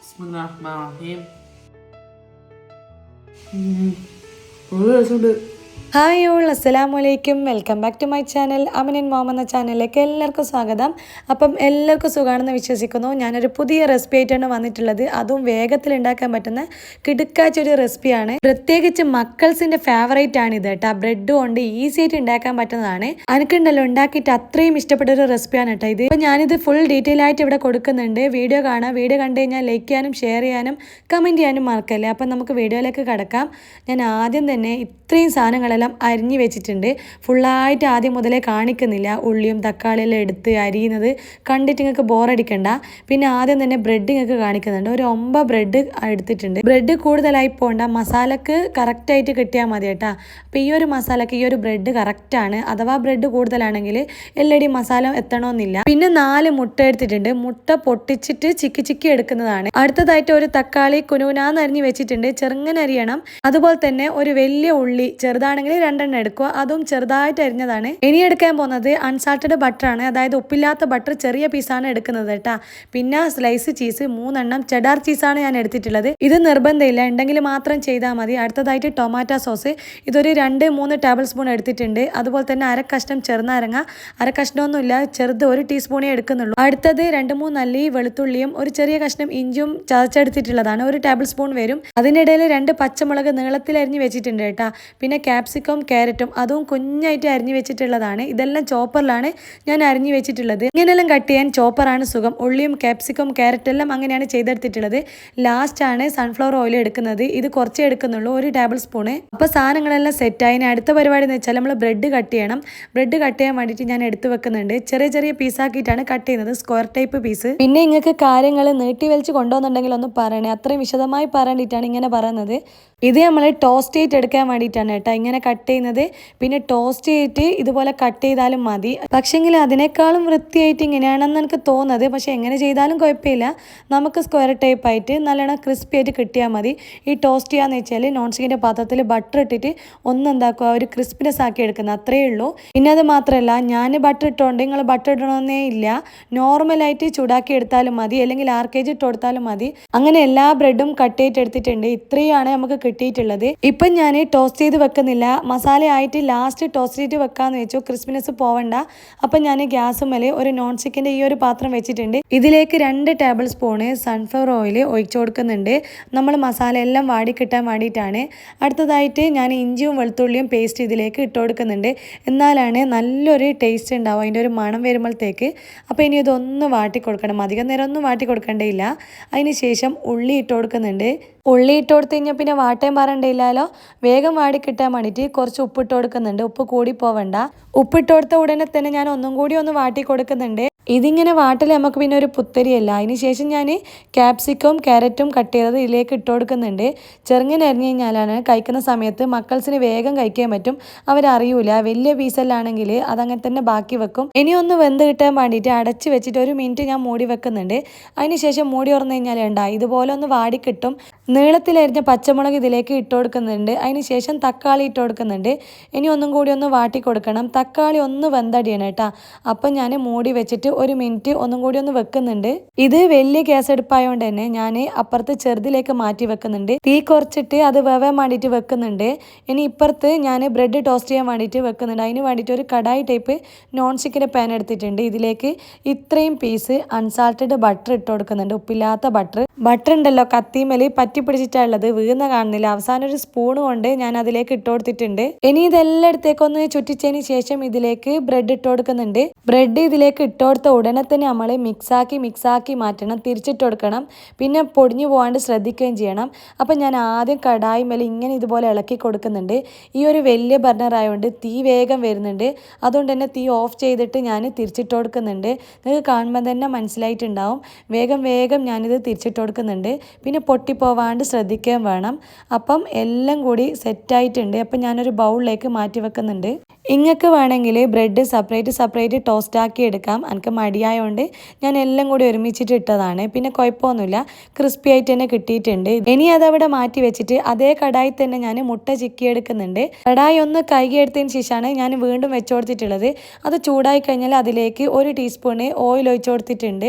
Bismillahirrahmanirrahim. Hi all, അസ്സലാമു അലൈക്കും. Welcome back to my channel. Amin mom എന്ന ചാനലിലേക്ക് എല്ലാവർക്കും സ്വാഗതം. അപ്പം എല്ലാവർക്കും സുഖമാണെന്ന് വിശ്വസിക്കുന്നു. ഞാനൊരു പുതിയ റെസിപ്പി ആയിട്ടാണ് വന്നിട്ടുള്ളത്. അതും വേഗത്തിൽ ഉണ്ടാക്കാൻ പറ്റുന്ന കിടുക്കാച്ചൊരു റെസിപ്പിയാണ്. പ്രത്യേകിച്ച് മക്കൾസിൻ്റെ ഫേവറേറ്റ് ആണ് ഇത് കേട്ടോ. ബ്രെഡ് കൊണ്ട് ഈസി ആയിട്ട് ഉണ്ടാക്കാൻ പറ്റുന്നതാണ്. എനിക്കുണ്ടല്ലോ ഉണ്ടാക്കിയിട്ട് അത്രയും ഇഷ്ടപ്പെട്ട ഒരു റെസിപ്പിയാണ് കേട്ടോ ഇത്. അപ്പോൾ ഞാനിത് ഫുൾ ഡീറ്റെയിൽ ആയിട്ട് ഇവിടെ കൊടുക്കുന്നുണ്ട്. വീഡിയോ കാണാം. വീഡിയോ കണ്ടു കഴിഞ്ഞാൽ ലൈക്ക് ചെയ്യാനും ഷെയർ ചെയ്യാനും കമൻറ്റ് ചെയ്യാനും മറക്കല്ലേ. അപ്പം നമുക്ക് വീഡിയോയിലേക്ക് കടക്കാം. ഞാൻ ആദ്യം തന്നെ ഇത്രയും സാധനങ്ങളെല്ലാം അരിഞ്ഞു വെച്ചിട്ടുണ്ട്. ഫുള്ളായിട്ട് ആദ്യം മുതലേ കാണിക്കുന്നില്ല. ഉള്ളിയും തക്കാളിയെല്ലാം എടുത്ത് അരിയുന്നത് കണ്ടിട്ട് നിങ്ങൾക്ക് ബോറടിക്കണ്ട. പിന്നെ ആദ്യം തന്നെ ബ്രെഡ് നിങ്ങൾക്ക് കാണിക്കുന്നുണ്ട്. ഒരു 9 ബ്രെഡ് എടുത്തിട്ടുണ്ട്. ബ്രെഡ് കൂടുതലായി പോകണ്ട, മസാലക്ക് കറക്റ്റായിട്ട് കിട്ടിയാൽ മതി കേട്ടോ. അപ്പോൾ ഈ ഒരു മസാലക്ക് ഈ ഒരു ബ്രെഡ് കറക്റ്റാണ്. അഥവാ ബ്രെഡ് കൂടുതലാണെങ്കിൽ എല്ലടി മസാല എത്തണമെന്നില്ല. പിന്നെ 4 മുട്ട എടുത്തിട്ടുണ്ട്. മുട്ട പൊട്ടിച്ചിട്ട് ചിക്കി എടുക്കുന്നതാണ്. അടുത്തതായിട്ട് ഒരു തക്കാളി കുനുകുനാന്ന് അരിഞ്ഞ് വെച്ചിട്ടുണ്ട്. ചെറുങ്ങനെ അരിയണം. അതുപോലെ തന്നെ ഒരു വലിയ ഉള്ളി ചെറുതാണെങ്കിൽ 2 എടുക്കുക. അതും ചെറുതായിട്ട് അരിഞ്ഞതാണ്. ഇനി എടുക്കാൻ പോകുന്നത് അൺസാൾട്ടഡ് ബട്ടറാണ്. അതായത് ഉപ്പില്ലാത്ത ബട്ടർ ചെറിയ പീസാണ് എടുക്കുന്നത് കേട്ടോ. പിന്നെ സ്ലൈസ് ചീസ് 3 ചെഡാർ ചീസാണ് ഞാൻ എടുത്തിട്ടുള്ളത്. ഇത് നിർബന്ധമില്ല, ഉണ്ടെങ്കിൽ മാത്രം ചെയ്താൽ മതി. അടുത്തതായിട്ട് ടൊമാറ്റോ സോസ്. ഇതൊരു 2-3 ടേബിൾ സ്പൂൺ എടുത്തിട്ടുണ്ട്. അതുപോലെ തന്നെ 1/2 കഷ്ണം ചെറുനാരങ്ങ, 1/2 കഷ്ണമൊന്നുമില്ല, ചെറുത് 1 ടീസ്പൂണേ എടുക്കുന്നുള്ളൂ. അടുത്തത് 2-3 അല്ലി വെളുത്തുള്ളിയും ഒരു ചെറിയ കഷ്ണം ഇഞ്ചും ചതച്ചെടുത്തിട്ടുള്ളതാണ്. 1 ടേബിൾ സ്പൂൺ വരും. അതിനിടയിൽ 2 പച്ചമുളക് നീളത്തിൽ അരിഞ്ഞ് വെച്ചിട്ടുണ്ട് കേട്ടോ. പിന്നെ ക്യാപ്സിക്കം ക്യാരറ്റും അതും കുഞ്ഞായിട്ട് അരിഞ്ഞു വെച്ചിട്ടുള്ളതാണ്. ഇതെല്ലാം ചോപ്പറിലാണ് ഞാൻ അരിഞ്ഞു വെച്ചിട്ടുള്ളത്. ഇങ്ങനെയെല്ലാം കട്ട് ചെയ്യാൻ ചോപ്പറാണ് സുഖം. ഉള്ളിയും ക്യാപ്സിക്കം ക്യാരറ്റെല്ലാം അങ്ങനെയാണ് ചെയ്തെടുത്തിട്ടുള്ളത്. ലാസ്റ്റാണ് സൺഫ്ലവർ ഓയിൽ എടുക്കുന്നത്. ഇത് കുറച്ചേ എടുക്കുന്നുള്ളൂ, 1 ടേബിൾ സ്പൂണ്. അപ്പോൾ സാധനങ്ങളെല്ലാം സെറ്റായി. അടുത്ത പരിപാടി എന്ന് വെച്ചാൽ നമ്മൾ ബ്രെഡ് കട്ട് ചെയ്യണം. ബ്രെഡ് കട്ട് ചെയ്യാൻ വേണ്ടിയിട്ട് ഞാൻ എടുത്തു വെക്കുന്നുണ്ട്. ചെറിയ പീസാക്കിയിട്ടാണ് കട്ട് ചെയ്യുന്നത്, സ്ക്വയർ ടൈപ്പ് പീസ്. പിന്നെ നിങ്ങൾക്ക് കാര്യങ്ങൾ നീട്ടി വലിച്ച് കൊണ്ടുവന്നുണ്ടെങ്കിൽ ഒന്ന് പറയണേ. അത്രയും വിശദമായി പറയേണ്ടിയിട്ടാണ് ഇങ്ങനെ പറയുന്നത്. ഇത് നമ്മൾ ടോസ്റ്റ് ചെയ്ത് എടുക്കാൻ വേണ്ടിയിട്ടാണ് കേട്ടോ ഇങ്ങനെ കട്ട് ചെയ്യുന്നത്. പിന്നെ ടോസ്റ്റ് ചെയ്തിട്ട് ഇതുപോലെ കട്ട് ചെയ്താലും മതി. പക്ഷേങ്കിൽ അതിനേക്കാളും വൃത്തിയായിട്ട് ഇങ്ങനെയാണെന്ന് എനിക്ക് തോന്നുന്നത്. പക്ഷേ എങ്ങനെ ചെയ്താലും കുഴപ്പമില്ല. നമുക്ക് സ്ക്വയർ ടൈപ്പ് ആയിട്ട് നല്ലോണം ക്രിസ്പി ആയിട്ട് കിട്ടിയാൽ മതി. ഈ ടോസ്റ്റ് ചെയ്യാന്ന് വെച്ചാൽ നോൺ സ്റ്റിക്കിൻ്റെ പാത്രത്തിൽ ബട്ടർ ഇട്ടിട്ട് എന്താക്കുക, ഒരു ക്രിസ്പിനെസ് ആക്കി എടുക്കുന്നത്, അത്രയേ ഉള്ളൂ. പിന്നെ അത് മാത്രമല്ല, ഞാൻ ബട്ടർ ഇട്ടുകൊണ്ട് നിങ്ങൾ ബട്ടർ ഇടണമെന്നേ ഇല്ല. നോർമലായിട്ട് ചൂടാക്കി എടുത്താലും മതി, അല്ലെങ്കിൽ 6 kg ഇട്ട് കൊടുത്താലും മതി. അങ്ങനെ എല്ലാ ബ്രെഡും കട്ട് ചെയ്തിട്ട് എടുത്തിട്ടുണ്ട്. ഇത്രയാണ് നമുക്ക് കിട്ടിയിട്ടുള്ളത്. ഇപ്പം ഞാൻ ടോസ്റ്റ് ചെയ്ത് വെക്കുന്നില്ല. മസാല ആയിട്ട് ലാസ്റ്റ് ടോസ്റ്റ് ചെയ്ത് വെക്കാന്ന് വെച്ചു, ക്രിസ്പിനെസ് പോവണ്ട. അപ്പം ഞാൻ ഗ്യാസ് മേലെ ഒരു നോൺ സ്റ്റിക്കിൻ്റെ ഈ ഒരു പാത്രം വെച്ചിട്ടുണ്ട്. ഇതിലേക്ക് 2 ടേബിൾ സ്പൂണ് സൺഫ്ലവർ ഓയിൽ ഒഴിച്ചു കൊടുക്കുന്നുണ്ട്. നമ്മൾ മസാല എല്ലാം വാടി കിട്ടാൻ വേണ്ടിയിട്ടാണ്. അടുത്തതായിട്ട് ഞാൻ ഇഞ്ചിയും വെളുത്തുള്ളിയും പേസ്റ്റ് ഇതിലേക്ക് ഇട്ട് കൊടുക്കുന്നുണ്ട്. എന്നാലാണ് നല്ലൊരു ടേസ്റ്റ് ഉണ്ടാവും, അതിൻ്റെ ഒരു മണം വരുമ്പോഴത്തേക്ക്. അപ്പോൾ ഇനി ഇതൊന്ന് വാട്ടി കൊടുക്കണം. അധികം നേരം ഒന്നും വാട്ടി കൊടുക്കേണ്ടയില്ല. അതിന് ശേഷം ഉള്ളി ഇട്ട് കൊടുക്കുന്നുണ്ട്. ഉള്ളി ഇട്ട് കൊടുത്തു കഴിഞ്ഞാൽ പിന്നെ വാട്ടയും പറയണ്ടില്ലല്ലോ. വേഗം വാടി കിട്ടാൻ വേണ്ടിയിട്ട് കുറച്ച് ഉപ്പിട്ട് കൊടുക്കുന്നുണ്ട്. ഉപ്പ് കൂടി പോവണ്ട. ഉപ്പിട്ട് കൊടുത്ത ഉടനെ തന്നെ ഞാൻ ഒന്നും കൂടി ഒന്ന് വാട്ടി കൊടുക്കുന്നുണ്ട്. ഇതിങ്ങനെ വാട്ടിൽ നമുക്ക് പിന്നെ ഒരു പുത്തരിയല്ല. അതിന് ശേഷം ഞാൻ ക്യാപ്സിക്കവും ക്യാരറ്റും കട്ട് ചെയ്തത് ഇതിലേക്ക് ഇട്ട് കൊടുക്കുന്നുണ്ട്. ചെറുങ്ങനെ അരിഞ്ഞു കഴിഞ്ഞാലാണ് കഴിക്കുന്ന സമയത്ത് മക്കൾസിന് വേഗം കഴിക്കാൻ പറ്റും. അവരറിയൂല. വലിയ പീസെല്ലാണെങ്കിൽ അതങ്ങനെ തന്നെ ബാക്കി വെക്കും. ഇനി ഒന്ന് വെന്ത് കിട്ടാൻ വേണ്ടിയിട്ട് അടച്ച് വെച്ചിട്ട് 1 മിനിറ്റ് ഞാൻ മൂടി വെക്കുന്നുണ്ട്. അതിന് ശേഷം മൂടി തുറന്നു കഴിഞ്ഞാൽ ഇതുപോലെ ഒന്ന് വാടി കിട്ടും. നീളത്തിലരിഞ്ഞ പച്ചമുളക് ഇതിലേക്ക് ഇട്ട് കൊടുക്കുന്നുണ്ട്. അതിന് ശേഷം തക്കാളി ഇട്ട് കൊടുക്കുന്നുണ്ട്. ഇനി ഒന്നും കൂടി ഒന്ന് വാട്ടി കൊടുക്കണം. തക്കാളി ഒന്ന് വെന്തടിയണം കേട്ടോ. അപ്പം ഞാൻ മൂടി വെച്ചിട്ട് 1 മിനിറ്റ് ഒന്നും കൂടി ഒന്ന് വെക്കുന്നുണ്ട്. ഇത് വലിയ ഗ്യാസ് അടുപ്പായതുകൊണ്ട് തന്നെ ഞാൻ അപ്പുറത്ത് ചെറുതിലേക്ക് മാറ്റി വെക്കുന്നുണ്ട്. തീ കുറച്ചിട്ട് അത് വേവാൻ വേണ്ടിയിട്ട് വെക്കുന്നുണ്ട്. ഇനി ഇപ്പുറത്ത് ഞാൻ ബ്രെഡ് ടോസ്റ്റ് ചെയ്യാൻ വേണ്ടിയിട്ട് വെക്കുന്നുണ്ട്. അതിന് വേണ്ടിയിട്ട് ഒരു കടായി ടൈപ്പ് നോൺ സ്റ്റിക്കിൻ്റെ പാൻ എടുത്തിട്ടുണ്ട്. ഇതിലേക്ക് ഇത്രയും പീസ് അൺസാൾട്ടഡ് ബട്ടർ ഇട്ട് കൊടുക്കുന്നുണ്ട്. ഉപ്പില്ലാത്ത ബട്ടർ ഉണ്ടല്ലോ, കത്തിമേൽ പറ്റി പിടിച്ചിട്ടുള്ളത്, വീഴുന്ന കാണുന്നില്ല. അവസാനം ഒരു സ്പൂൺ കൊണ്ട് ഞാൻ അതിലേക്ക് ഇട്ട് കൊടുത്തിട്ടുണ്ട്. ഇനി ഇതെല്ലായിടത്തേക്കൊന്ന് ചുറ്റിച്ചതിന് ശേഷം ഇതിലേക്ക് ബ്രെഡ് ഇട്ട് കൊടുക്കുന്നുണ്ട്. ബ്രെഡ് ഇതിലേക്ക് ഇട്ട് കൊടുത്ത ഉടനെ തന്നെ നമ്മൾ മിക്സാക്കി മാറ്റണം, തിരിച്ചിട്ട് കൊടുക്കണം. പിന്നെ പൊടിഞ്ഞു പോകാണ്ട് ശ്രദ്ധിക്കുകയും ചെയ്യണം. അപ്പം ഞാൻ ആദ്യം കടായി മേലെ ഇങ്ങനെ ഇതുപോലെ ഇളക്കി കൊടുക്കുന്നുണ്ട്. ഈ ഒരു വലിയ ബർണർ ആയതുകൊണ്ട് തീ വേഗം വരുന്നുണ്ട്. അതുകൊണ്ട് തന്നെ തീ ഓഫ് ചെയ്തിട്ട് ഞാൻ തിരിച്ചിട്ട് കൊടുക്കുന്നുണ്ട്. നിങ്ങൾക്ക് കാണുമ്പോൾ തന്നെ മനസ്സിലായിട്ടുണ്ടാവും. വേഗം ഞാനിത് തിരിച്ചിട്ട് കൊടുക്കുന്നുണ്ട്. പിന്നെ പൊട്ടിപ്പോവാണ്ട് ശ്രദ്ധിക്കുകയും വേണം. അപ്പം എല്ലാം കൂടി സെറ്റായിട്ടുണ്ട്. അപ്പം ഞാനൊരു ബൗളിലേക്ക് മാറ്റി വെക്കുന്നുണ്ട്. ഇങ്ങക്ക് വേണമെങ്കിൽ ബ്രെഡ് സെപ്പറേറ്റ് ടോസ്റ്റ് ആക്കി എടുക്കാം. എനിക്ക് എനിക്ക് മടിയായതുകൊണ്ട് ഞാൻ എല്ലാം കൂടി ഒരുമിച്ചിട്ട് ഇട്ടതാണ്. പിന്നെ കുഴപ്പമൊന്നുമില്ല, ക്രിസ്പി ആയിട്ട് തന്നെ കിട്ടിയിട്ടുണ്ട്. ഇനി അതവിടെ മാറ്റി വെച്ചിട്ട് അതേ കടായി തന്നെ ഞാൻ മുട്ട ചിക്കിയെടുക്കുന്നുണ്ട്. കടായി ഒന്ന് കഴുകിയെടുത്തതിന് ശേഷമാണ് ഞാൻ വീണ്ടും വെച്ചു കൊടുത്തിട്ടുള്ളത്. അത് ചൂടായി കഴിഞ്ഞാൽ അതിലേക്ക് 1 ടീസ്പൂണ് ഓയിൽ ഒഴിച്ചു കൊടുത്തിട്ടുണ്ട്.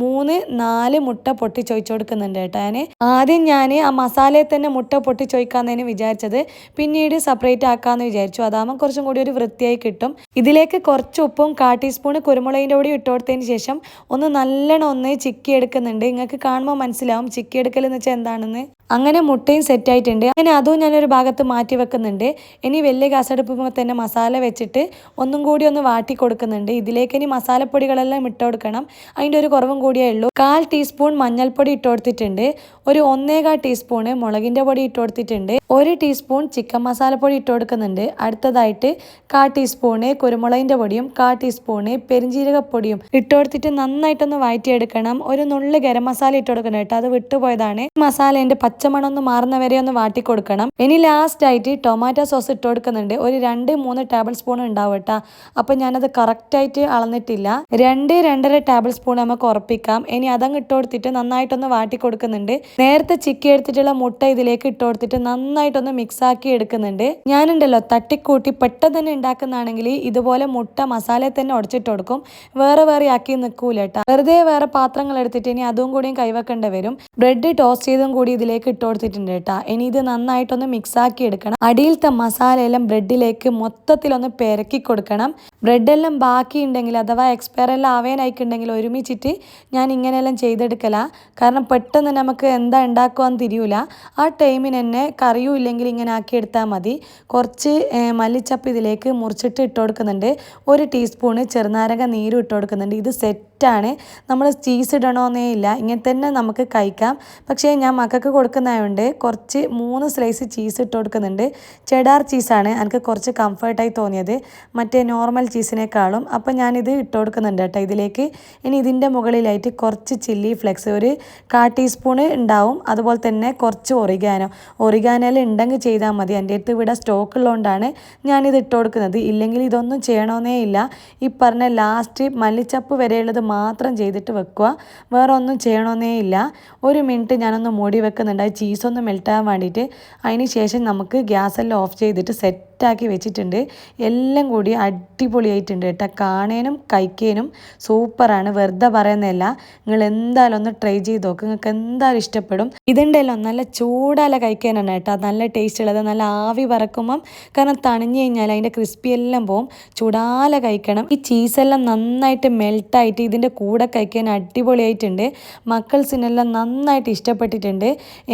3-4 മുട്ട പൊട്ടിച്ചൊഴിച്ചു കൊടുക്കുന്നുണ്ട് കേട്ടോ. ആദ്യം ഞാൻ ആ മസാലയിൽ തന്നെ മുട്ട പൊട്ടിച്ചൊഴിക്കാന്നതിന് വിചാരിച്ചത്, പിന്നീട് സെപ്പറേറ്റ് ആക്കാമെന്ന് വിചാരിച്ചു. അതാകുമ്പോൾ കുറച്ചും കൂടി ഒരു വൃത്തിയായി കിട്ടും. ഇതിലേക്ക് കുറച്ച് ഉപ്പും 1/4 ടീസ്പൂൺ കുരുമുളകിൻ്റെ പൊടി ഇട്ട് കൊടുത്തതിന് ശേഷം ഒന്ന് നല്ലോണം ഒന്ന് ചിക്കി എടുക്കുന്നുണ്ട്. നിങ്ങൾക്ക് കാണുമ്പോൾ മനസ്സിലാവും ചിക്കി എടുക്കൽ എന്ന് വെച്ചാൽ എന്താണെന്ന്. അങ്ങനെ മുട്ടയും സെറ്റ് ആയിട്ടുണ്ട്. അങ്ങനെ അതും ഞാനൊരു ഭാഗത്ത് മാറ്റി വെക്കുന്നുണ്ട്. ഇനി വലിയ ഗ്യാസടുപ്പുമ്പോൾ തന്നെ മസാല വെച്ചിട്ട് ഒന്നും കൂടി ഒന്ന് വാട്ടി കൊടുക്കുന്നുണ്ട്. ഇതിലേക്ക് ഇനി മസാലപ്പൊടികളെല്ലാം ഇട്ട് കൊടുക്കണം. അതിൻ്റെ ഒരു കുറവും കൂടിയേ ഉള്ളൂ. 1/4 ടീസ്പൂൺ മഞ്ഞൾപ്പൊടി ഇട്ട് കൊടുത്തിട്ടുണ്ട്. ഒരു 1/4 ടീസ്പൂണ് മുളകിൻ്റെ പൊടി ഇട്ട് കൊടുത്തിട്ടുണ്ട്. 1 ടീസ്പൂൺ ചിക്കൻ മസാലപ്പൊടി ഇട്ട് കൊടുക്കുന്നുണ്ട്. അടുത്തതായിട്ട് 1/4 ടീസ്പൂണ് കുരുമുളകിൻ്റെ പൊടിയും 1/4 ടീസ്പൂണ് പെരിഞ്ജീരകപ്പൊടിയും ഇട്ട് കൊടുത്തിട്ട് നന്നായിട്ടൊന്ന് വഴറ്റിയെടുക്കണം. ഒരു നുള്ളു ഗരം മസാല ഇട്ട് കൊടുക്കണം കേട്ടോ, അത് വിട്ടുപോയതാണ്. മസാലേൻ്റെ പച്ചമണം ഒന്ന് മാറുന്നവരെ ഒന്ന് വാട്ടി കൊടുക്കണം. ഇനി ലാസ്റ്റ് ആയിട്ട് ടൊമാറ്റോ സോസ് ഇട്ട് കൊടുക്കുന്നുണ്ട്. ഒരു 2-3 ടേബിൾ സ്പൂൺ ഉണ്ടാവും കേട്ടോ. അപ്പം ഞാനത് കറക്റ്റായിട്ട് അളന്നിട്ടില്ല. 2-2.5 ടേബിൾ സ്പൂൺ നമുക്ക് ഉറപ്പിക്കാം. ഇനി അതങ്ങ് ഇട്ട് കൊടുത്തിട്ട് നന്നായിട്ടൊന്ന് വാട്ടി കൊടുക്കുന്നുണ്ട്. നേരത്തെ ചിക്കി എടുത്തിട്ടുള്ള മുട്ട ഇതിലേക്ക് ഇട്ട് കൊടുത്തിട്ട് നന്നായിട്ടൊന്ന് മിക്സ് ആക്കി എടുക്കുന്നുണ്ട്. ഞാനുണ്ടല്ലോ തട്ടിക്കൂട്ടി പെട്ടെന്ന് തന്നെ ഉണ്ടാക്കുന്നതാണെങ്കിൽ ഇതുപോലെ മുട്ട മസാലയിൽ തന്നെ ഉടച്ചിട്ട് കൊടുക്കും. വേറെ ആക്കി നിൽക്കൂല കേട്ടോ. വെറുതെ വേറെ പാത്രങ്ങൾ എടുത്തിട്ട് ഇനി അതും കൂടിയും കൈവെക്കേണ്ടി വരും. ബ്രെഡ് ടോസ്റ്റ് ചെയ്തും കൂടി ഇതിലേക്ക് ഇട്ട് കൊടുത്തിട്ടുണ്ട് കേട്ടോ. ഇനി ഇത് നന്നായിട്ടൊന്ന് മിക്സ് ആക്കി എടുക്കണം. അടിയിലത്തെ മസാലയെല്ലാം ബ്രെഡിലേക്ക് മൊത്തത്തിലൊന്ന് പെരക്കി കൊടുക്കണം. ബ്രെഡെല്ലാം ബാക്കി ഉണ്ടെങ്കിൽ അഥവാ എക്സ്പയർ എല്ലാം ആവേനായിക്കുണ്ടെങ്കിൽ ഒരുമിച്ചിട്ട് ഞാൻ ഇങ്ങനെയെല്ലാം ചെയ്തെടുക്കല. കാരണം പെട്ടെന്ന് നമുക്ക് എന്താ ഉണ്ടാക്കുവാന്ന് തിരിയൂല. ആ ടൈമിന് തന്നെ കറിയും ഇല്ലെങ്കിൽ ഇങ്ങനെ ആക്കി എടുത്താൽ മതി. കുറച്ച് മല്ലിച്ചപ്പ് ഇതിലേക്ക് മുറിച്ചിട്ട് ഇട്ട് കൊടുക്കുന്നുണ്ട്. 1 ടീസ്പൂണ് ചെറുനാരങ്ങ നീരും ഇട്ട് കൊടുക്കുന്നുണ്ട്. ഇത് സെറ്റാണ്. നമ്മൾ ചീസ് ഇടണമെന്നേ ഇല്ല, ഇങ്ങനെ തന്നെ നമുക്ക് കഴിക്കാം. പക്ഷേ ഞാൻ മക്കൾക്ക് കൊടുക്കുന്നതായതുകൊണ്ട് കുറച്ച് 3 സ്ലൈസ് ചീസ് ഇട്ട് കൊടുക്കുന്നുണ്ട്. ചെഡാർ ചീസാണ് എനിക്ക് കുറച്ച് കംഫർട്ടായി തോന്നിയത് മറ്റേ നോർമൽ ചീസിനേക്കാളും. അപ്പം ഞാനിത് ഇട്ട് കൊടുക്കുന്നുണ്ട് കേട്ടോ ഇതിലേക്ക്. ഇനി ഇതിൻ്റെ മുകളിലായിട്ട് കുറച്ച് ചില്ലി ഫ്ലെക്സ്, ഒരു 1/4 ടീസ്പൂണ് ഉണ്ടാവും. അതുപോലെ തന്നെ കുറച്ച് ഒറിഗാനോയിൽ ഉണ്ടെങ്കിൽ ചെയ്താൽ മതി. എൻ്റെ അടുത്ത് ഇവിടെ സ്റ്റോക്ക് ഉള്ളതുകൊണ്ടാണ് ഞാനിത് ഇട്ട് കൊടുക്കുന്നത്. ഇല്ലെങ്കിൽ ഇതൊന്നും ചെയ്യണമെന്നേ ഇല്ല. ഈ പറഞ്ഞ ലാസ്റ്റ് മല്ലിച്ചപ്പ് വരെയുള്ളത് മാത്രം ചെയ്തിട്ട് വെക്കുക, വേറെ ഒന്നും ചെയ്യണമെന്നേ ഇല്ല. 1 മിനിറ്റ് ഞാനൊന്ന് മൂടി വെക്കുന്നുണ്ട് ആ ചീസൊന്ന് മെൽറ്റാൻ വേണ്ടിയിട്ട്. അതിന് ശേഷം നമുക്ക് ഗ്യാസെല്ലാം ഓഫ് ചെയ്തിട്ട് സെറ്റാക്കി വെച്ചിട്ടുണ്ട്. എല്ലാം കൂടി അടിപൊളിയായിട്ടുണ്ട് കേട്ടോ. കാണാനും കഴിക്കാനും സൂപ്പറാണ്, വെറുതെ പറയുന്നതല്ല. നിങ്ങൾ എന്തായാലും ഒന്ന് ട്രൈ ചെയ്ത് നോക്ക്, നിങ്ങൾക്ക് എന്തായാലും ഇഷ്ടപ്പെടും. ഇതുണ്ടല്ലോ നല്ല ചൂടാല കഴിക്കാനാണ് കേട്ടോ നല്ല ടേസ്റ്റ് ഉള്ളത്. നല്ല ആവി പറക്കുമ്പം, കാരണം തണിഞ്ഞു കഴിഞ്ഞാൽ അതിൻ്റെ ക്രിസ്പി എല്ലാം പോവും. ചൂടാല കഴിക്കണം. ഈ ചീസെല്ലാം നന്നായിട്ട് മെൽട്ടായിട്ട് ഇതിൻ്റെ കൂടെ കഴിക്കാൻ അടിപൊളിയായിട്ടുണ്ട്. മക്കൾസിനെല്ലാം നന്നായിട്ട് ഇഷ്ടപ്പെട്ടിട്ടുണ്ട്.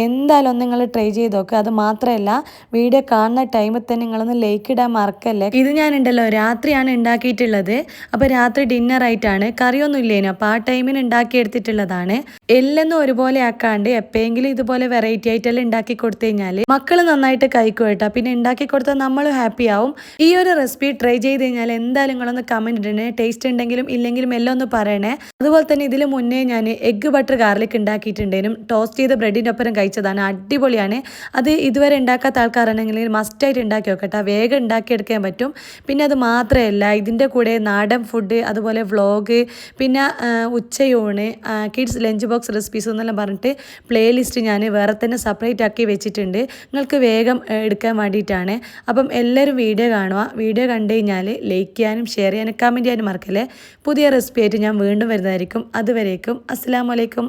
എന്തായാലും ഒന്ന് നിങ്ങൾ ട്രൈ ചെയ്ത് നോക്കുക. അത് മാത്രമല്ല വീഡിയോ കാണുന്ന ടൈമിൽ തന്നെ നിങ്ങളൊന്ന് ലൈക്ക് ഇടാൻ മറക്കല്ലേ. ഇത് ഞാനുണ്ടല്ലോ രാത്രിയാണ് ഉണ്ടാക്കിയിട്ടുള്ളത്. അപ്പോൾ രാത്രി ഡിന്നറായിട്ടാണ്, കറിയൊന്നും ഇല്ലേനു. അപ്പോൾ ആ ടൈമിന് ഉണ്ടാക്കി എടുത്തിട്ടുള്ളതാണ്. എല്ലാം ഒരുപോലെ ആക്കാണ്ട് എപ്പോഴെങ്കിലും ഇതുപോലെ വെറൈറ്റി ആയിട്ടെല്ലാം ഉണ്ടാക്കി കൊടുത്തു കഴിഞ്ഞാൽ മക്കൾ നന്നായിട്ട് കഴിക്കും കേട്ടോ. പിന്നെ ഉണ്ടാക്കി കൊടുത്താൽ നമ്മളും ഹാപ്പി ആവും. ഈ ഒരു റെസിപ്പി ട്രൈ ചെയ്ത് കഴിഞ്ഞാൽ എന്തായാലും നിങ്ങളൊന്ന് കമൻറ്റ് ഇടണേ. ടേസ്റ്റ് ഉണ്ടെങ്കിലും ഇല്ലെങ്കിലും എല്ലാം ഒന്ന് പറയണേ. അതുപോലെ തന്നെ ഇതിന് മുന്നേ ഞാൻ എഗ്ഗ് ബട്ടർ ഗാർലിക് ഉണ്ടാക്കിയിട്ടുണ്ടേനും ടോസ്റ്റ് ചെയ്ത ബ്രെഡിൻ്റെ ഒപ്പം കഴിച്ചതാണ്. അടിപൊളിയാണ്. അത് ഇതുവരെ ഉണ്ടാക്കാത്ത ആൾക്കാരാണെങ്കിൽ മസ്റ്റായിട്ട് ഉണ്ടാക്കി നോക്കട്ടെ, വേഗം ഉണ്ടാക്കിയെടുക്കാൻ പറ്റും. പിന്നെ അത് മാത്രമല്ല ഇതിൻ്റെ കൂടെ നാടൻ ഫുഡ്, അതുപോലെ വ്ളോഗ്, പിന്നെ ഉച്ചയൂണ്, കിഡ്സ് ലഞ്ച് ബോക്സ് റെസിപ്പീസ് എന്നെല്ലാം പറഞ്ഞിട്ട് പ്ലേലിസ്റ്റ് ഞാൻ വേറെ തന്നെ സെപ്പറേറ്റ് ആക്കി വെച്ചിട്ടുണ്ട്. നിങ്ങൾക്ക് വേഗം എടുക്കാൻ വേണ്ടിയിട്ടാണ്. അപ്പം എല്ലാവരും വീഡിയോ കാണുക. വീഡിയോ കണ്ടു കഴിഞ്ഞാൽ ലൈക്ക് ചെയ്യാനും ഷെയർ ചെയ്യാനും കമൻറ്റ് ചെയ്യാനും മറക്കല്ലേ. പുതിയ റെസിപ്പി ആയിട്ട് ഞാൻ വീണ്ടും വരുന്നതായിരിക്കും. അതുവരേക്കും അസ്സലാമു അലൈക്കും.